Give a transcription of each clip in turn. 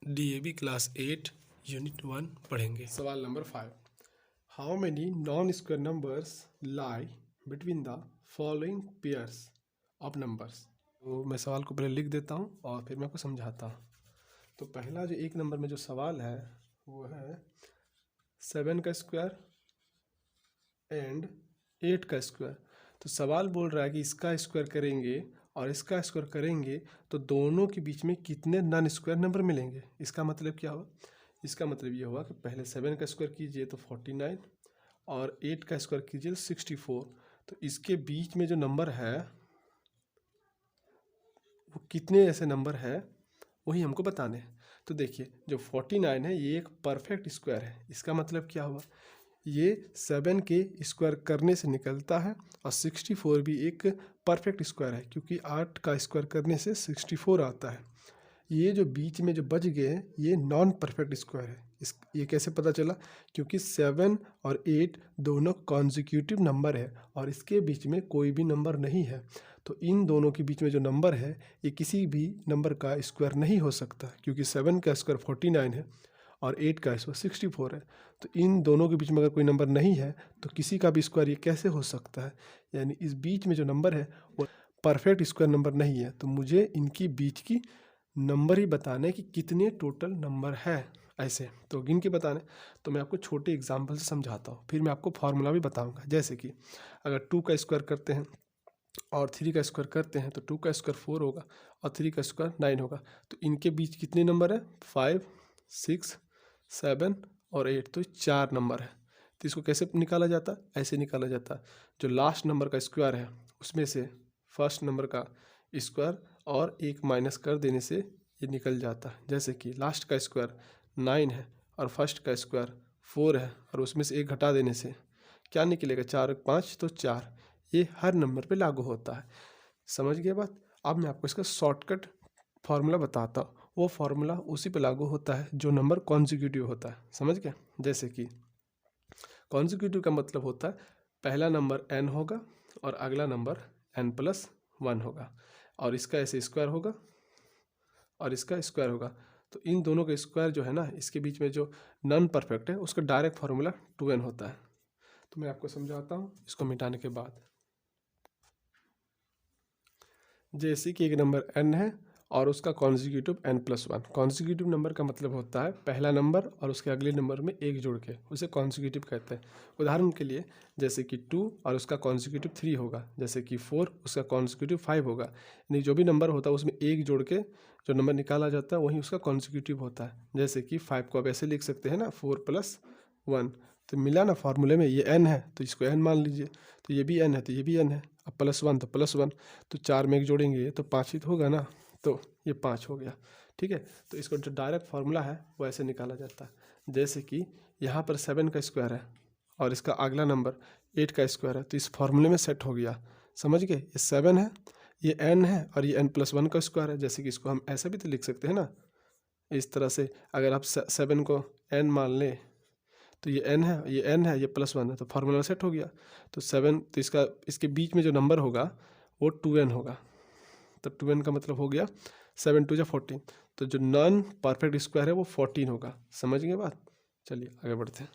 DAV class 8 unit 1 पढ़ेंगे। सवाल number 5, how many non square numbers lie between the following pairs of numbers. तो मैं सवाल को पहले लिख देता हूँ और फिर मैं आपको समझाता हूँ। तो पहला जो एक नंबर में जो सवाल है वो है 7 का स्क्वायर एंड 8 का स्क्वायर। तो सवाल बोल रहा है कि इसका स्क्वायर करेंगे और इसका स्क्वायर करेंगे तो दोनों के बीच में कितने नॉन स्क्वायर नंबर मिलेंगे। इसका मतलब क्या हुआ, इसका मतलब ये हुआ कि पहले 7 का स्क्वायर कीजिए तो 49 और 8 का स्क्वायर कीजिए तो 64। तो इसके बीच में जो नंबर है वो कितने ऐसे नंबर है वही हमको बताने हैं। तो देखिए जो 49 है ये एक परफेक्ट स्क्वायर है। इसका मतलब क्या हुआ, ये 7 के स्क्वायर करने से निकलता है और 64 भी एक परफेक्ट स्क्वायर है क्योंकि 8 का स्क्वायर करने से 64 आता है। ये जो बीच में जो बच गए हैं ये नॉन परफेक्ट स्क्वायर है। ये कैसे पता चला, क्योंकि 7 और 8 दोनों कॉन्जिक्यूटिव नंबर है और इसके बीच में कोई भी नंबर नहीं है। तो इन दोनों के बीच में जो नंबर है ये किसी भी नंबर का स्क्वायर नहीं हो सकता, क्योंकि 7 का स्क्वायर 49 है और 8 का स्क्वायर 64 है। तो इन दोनों के बीच में अगर कोई नंबर नहीं है तो किसी का भी स्क्वायर ये कैसे हो सकता है। यानी इस बीच में जो नंबर है वो परफेक्ट स्क्वायर नंबर नहीं है। तो मुझे इनकी बीच की नंबर ही बताने कि कितने टोटल नंबर है। ऐसे तो गिन के बताने। तो मैं आपको छोटे एग्जाम्पल से समझाता हूँ, फिर मैं आपको फार्मूला भी बताऊँगा। जैसे कि अगर 2 का स्क्वायर करते हैं और 3 का स्क्वायर करते हैं तो 2 का स्क्वायर 4 होगा और 3 का स्क्वायर 9 होगा। तो इनके बीच कितने नंबर है, 5, 6, 7 और 8। तो 4 नंबर है। तो इसको कैसे निकाला जाता है, ऐसे निकाला जाता है। जो लास्ट नंबर का स्क्वायर है उसमें से फर्स्ट नंबर का स्क्वायर और एक माइनस कर देने से ये निकल जाता है। जैसे कि लास्ट का स्क्वायर 9 है और फर्स्ट का स्क्वायर 4 है और उसमें से एक घटा देने से क्या निकलेगा, 4 और 5 तो 4। ये हर नंबर पे लागू होता है। समझ गए बात। अब मैं आपको इसका शॉर्टकट फार्मूला बताता हूँ। वो फार्मूला उसी पे लागू होता है जो नंबर कॉन्जिक्यूटिव होता है। समझ गए। जैसे कि कॉन्जिक्यूटिव का मतलब होता है पहला नंबर n होगा और अगला नंबर n+1 होगा और इसका ऐसे स्क्वायर होगा और इसका स्क्वायर होगा। तो इन दोनों का स्क्वायर जो है ना, इसके बीच में जो नॉन परफेक्ट है उसका डायरेक्ट फार्मूला 2n होता है। तो मैं आपको समझाता हूँ इसको मिटाने के बाद। जैसे कि एक नंबर n है और उसका कॉन्जिक्यूटिव n+1। कॉन्जिक्यूटिव नंबर का मतलब होता है पहला नंबर और उसके अगले नंबर में एक जोड़ के, उसे कॉन्जिक्यूटिव कहते हैं। उदाहरण के लिए जैसे कि 2 और उसका कॉन्जिक्यूटिव 3 होगा, जैसे कि 4 उसका कॉन्जिक्यूटिव 5 होगा। यानी जो भी नंबर होता है उसमें एक जोड़ के जो नंबर निकाला जाता है वही उसका कॉन्जिक्यूटिव होता है। जैसे कि 5 को आप ऐसे लिख सकते हैं ना, 4+1। तो मिला ना फॉर्मूले में, ये n है तो इसको n मान लीजिए, तो ये भी n है तो ये भी n है। अब +1 तो +1, तो 4 में एक जोड़ेंगे तो 5 ही तो होगा ना, तो ये 5 हो गया। ठीक है। तो इसको जो डायरेक्ट फार्मूला है वो ऐसे निकाला जाता है। जैसे कि यहाँ पर 7 का स्क्वायर है और इसका अगला नंबर 8 का स्क्वायर है, तो इस फार्मूले में सेट हो गया। समझ गए। ये 7 है, ये n है और ये n+1 का स्क्वायर है। जैसे कि इसको हम ऐसा भी तो लिख सकते हैं ना, इस तरह से। अगर आप 7 को n मान लें तो ये n है, ये n है, ये +1 है, तो फार्मूला सेट हो गया। तो 7, तो इसके बीच में जो नंबर होगा वो 2n होगा। तो 2n का मतलब हो गया 7 2 14। तो जो नॉन परफेक्ट स्क्वायर है वो 14 होगा। समझ गए बात। चलिए आगे बढ़ते हैं।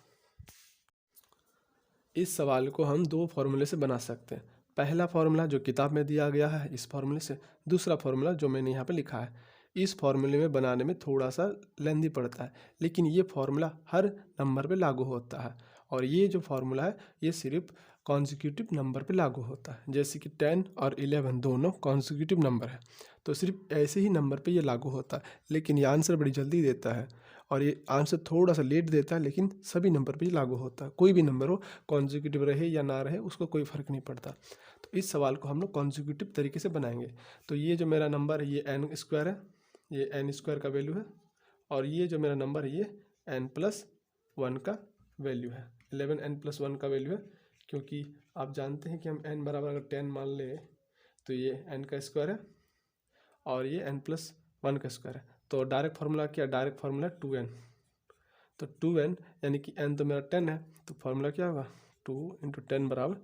इस सवाल को हम दो फार्मूले से बना सकते हैं। पहला फार्मूला जो किताब में दिया गया है इस फार्मूले से, दूसरा फार्मूला जो मैंने यहाँ पे लिखा है। इस फार्मूले में बनाने में थोड़ा सा लेंदी पड़ता है, लेकिन ये फार्मूला हर नंबर पे लागू होता है। और ये जो फार्मूला है ये सिर्फ कॉन्जिक्यूटिव नंबर पे लागू होता है। जैसे कि 10 और 11 दोनों कॉन्जिक्यूटिव नंबर है, तो सिर्फ ऐसे ही नंबर पे ये लागू होता है। लेकिन ये आंसर बड़ी जल्दी देता है और ये आंसर थोड़ा सा लेट देता है, लेकिन सभी नंबर पे ये लागू होता है। कोई भी नंबर हो, कॉन्जिक्यूटिव रहे या ना रहे, उसको कोई फ़र्क नहीं पड़ता। तो इस सवाल को हम लोग कॉन्जिक्यूटिव तरीके से बनाएंगे। तो ये जो मेरा नंबर है ये n² है, ये n² का वैल्यू है, और ये जो मेरा नंबर है ये n+1 का वैल्यू है। 11 n+1 का वैल्यू है, क्योंकि आप जानते हैं कि हम n बराबर अगर 10 मान लें तो ये n का स्क्वायर है और ये n+1 का स्क्वायर है। तो डायरेक्ट फार्मूला क्या, डायरेक्ट फार्मूला 2n। तो 2n यानी कि n तो मेरा 10 है, तो फार्मूला क्या होगा 2 × 10 =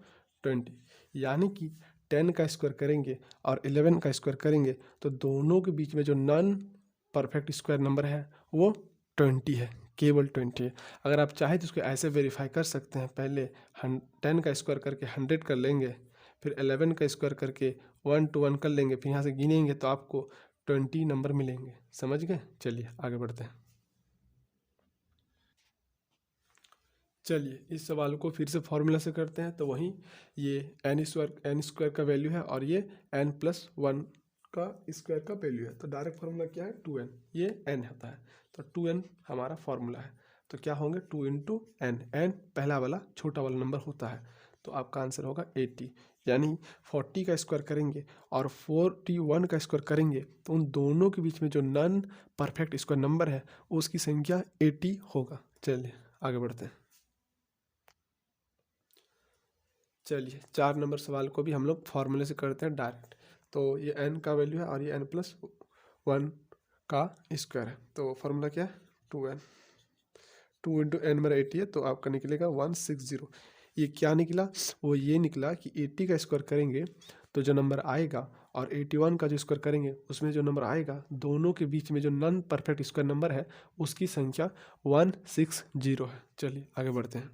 20। यानी कि 10 का स्क्वायर करेंगे और 11 का स्क्वायर करेंगे तो दोनों के बीच में जो नॉन परफेक्ट स्क्वायर नंबर है वो 20 है, केवल 20 है। अगर आप चाहें तो इसको ऐसे वेरीफाई कर सकते हैं, पहले 10 का स्क्वायर करके 100 कर लेंगे, फिर 11 का स्क्वायर करके 1 to 1 कर लेंगे, फिर यहाँ से गिनेंगे तो आपको 20 नंबर मिलेंगे। समझ गए? चलिए आगे बढ़ते हैं। चलिए इस सवाल को फिर से फॉर्मूला से करते हैं। तो वहीं ये एन स्क्वायर का वैल्यू है और ये n+1 का स्क्वायर का वैल्यू है। तो डायरेक्ट फार्मूला क्या है? 2n, ये n होता है तो 2n हमारा फार्मूला है। तो क्या होंगे? 2 × n, n पहला वाला छोटा वाला नंबर होता है, तो आपका आंसर होगा 80। यानी 40 का स्क्वायर करेंगे और 41 का स्क्वायर करेंगे तो उन दोनों के बीच में जो नॉन परफेक्ट स्क्वायर नंबर है उसकी संख्या 80 होगा। चलिए आगे बढ़ते हैं। चलिए 4 नंबर सवाल को भी हम लोग फॉर्मूले से करते हैं डायरेक्ट। तो ये n का वैल्यू है और ये n+1 का स्क्वायर है। तो फार्मूला क्या है? 2n, 2 × n मेरा 80 है तो आपका निकलेगा 160। ये क्या निकला? वो ये निकला कि 80 का स्क्वायर करेंगे तो जो नंबर आएगा और 81 का जो स्क्वायर करेंगे उसमें जो नंबर आएगा, दोनों के बीच में जो नॉन परफेक्ट स्क्वायर नंबर है उसकी संख्या 160 है। चलिए आगे बढ़ते हैं।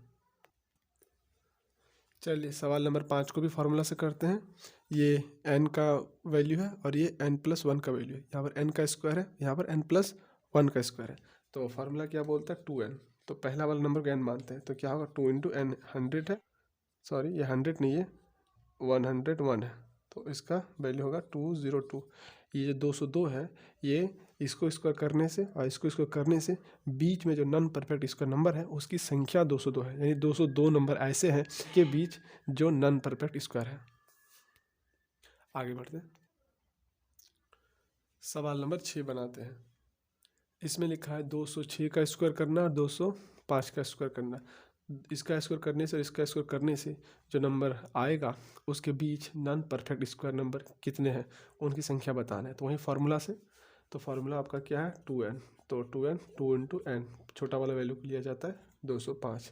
चलिए सवाल नंबर 5 को भी फार्मूला से करते हैं। ये n का वैल्यू है और ये n+1 का वैल्यू है। यहाँ पर n का स्क्वायर है, यहाँ पर n+1 का स्क्वायर है। तो फार्मूला क्या बोलता है? 2n। तो पहला वाला नंबर को n मानते हैं तो क्या होगा? 2 × n 100 है, सॉरी ये 100 नहीं है, 101 है, तो इसका वैल्यू होगा 202। ये जो 202 है ये इसको स्क्वायर करने से और इसको स्क्वायर करने से बीच में जो नॉन परफेक्ट स्क्वायर नंबर है उसकी संख्या 202 है। यानी 202 नंबर ऐसे हैं के बीच जो नॉन परफेक्ट स्क्वायर है। आगे बढ़ते हैं। सवाल नंबर 6 बनाते हैं। इसमें लिखा है 206 का स्क्वायर करना और 205 का स्क्वायर करना। इसका स्क्वायर करने से और इसका स्क्वायर करने से जो नंबर आएगा उसके बीच नॉन परफेक्ट स्क्वायर नंबर कितने हैं उनकी संख्या बताना है। तो वही फार्मूला से, तो फार्मूला आपका क्या है? 2n। तो 2n 2 × n, छोटा वाला वैल्यू लिया जाता है 205।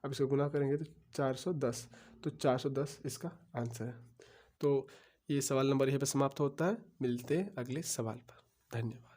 अब इसको गुना करेंगे तो 410, तो 410 इसका आंसर है। तो ये सवाल नंबर यहीं पर समाप्त होता है। मिलते हैं अगले सवाल पर। धन्यवाद।